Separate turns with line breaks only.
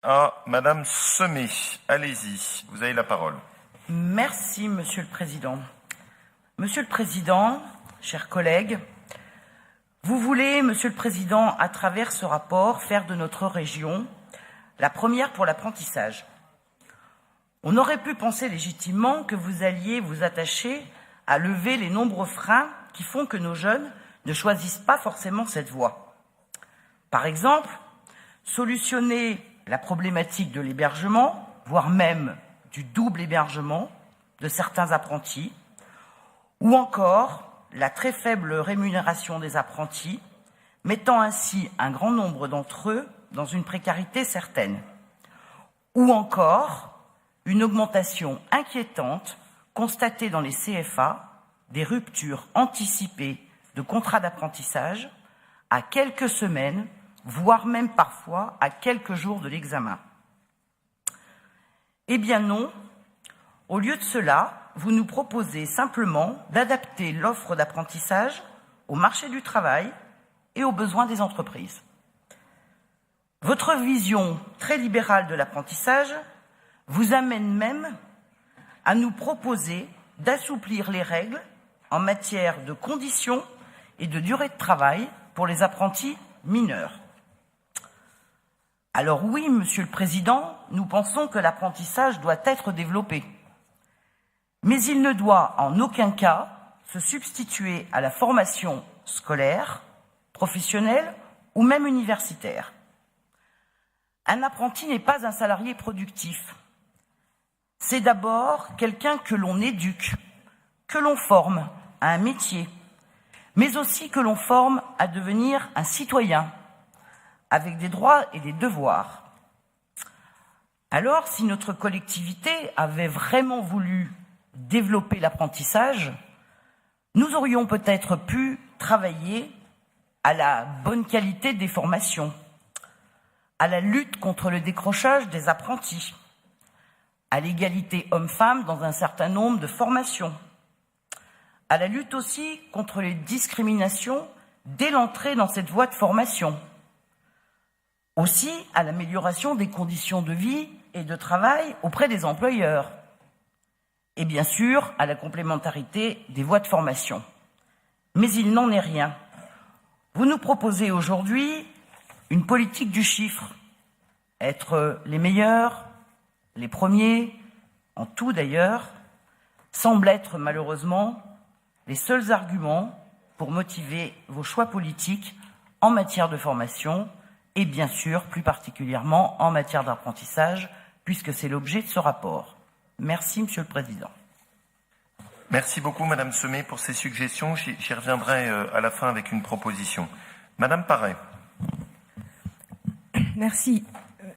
Madame Semé. Allez-y, vous avez la parole.
Merci, Monsieur le Président. Monsieur le Président, chers collègues, vous voulez, Monsieur le Président, à travers ce rapport, faire de notre région la première pour l'apprentissage. On aurait pu penser légitimement que vous alliez vous attacher à lever les nombreux freins qui font que nos jeunes ne choisissent pas forcément cette voie. Par exemple, solutionner la problématique de l'hébergement, voire même du double hébergement de certains apprentis, ou encore la très faible rémunération des apprentis, mettant ainsi un grand nombre d'entre eux dans une précarité certaine, ou encore une augmentation inquiétante constatée dans les CFA des ruptures anticipées de contrats d'apprentissage à quelques semaines, voire même parfois à quelques jours de l'examen. Eh bien non, au lieu de cela, vous nous proposez simplement d'adapter l'offre d'apprentissage au marché du travail et aux besoins des entreprises. Votre vision très libérale de l'apprentissage vous amène même à nous proposer d'assouplir les règles en matière de conditions et de durée de travail pour les apprentis mineurs. Alors oui, Monsieur le Président, nous pensons que l'apprentissage doit être développé. Mais il ne doit en aucun cas se substituer à la formation scolaire, professionnelle ou même universitaire. Un apprenti n'est pas un salarié productif. C'est d'abord quelqu'un que l'on éduque, que l'on forme à un métier, mais aussi que l'on forme à devenir un citoyen, avec des droits et des devoirs. Alors, si notre collectivité avait vraiment voulu développer l'apprentissage, nous aurions peut-être pu travailler à la bonne qualité des formations, à la lutte contre le décrochage des apprentis, à l'égalité homme-femme dans un certain nombre de formations, à la lutte aussi contre les discriminations dès l'entrée dans cette voie de formation, aussi à l'amélioration des conditions de vie et de travail auprès des employeurs, et bien sûr à la complémentarité des voies de formation. Mais il n'en est rien. Vous nous proposez aujourd'hui une politique du chiffre, être les meilleurs, les premiers, en tout d'ailleurs, semble être malheureusement les seuls arguments pour motiver vos choix politiques en matière de formation et bien sûr plus particulièrement en matière d'apprentissage, puisque c'est l'objet de ce rapport. Merci, Monsieur le Président.
Merci beaucoup, Madame Semé, pour ces suggestions. J'y reviendrai à la fin avec une proposition. Madame Paré.
Merci.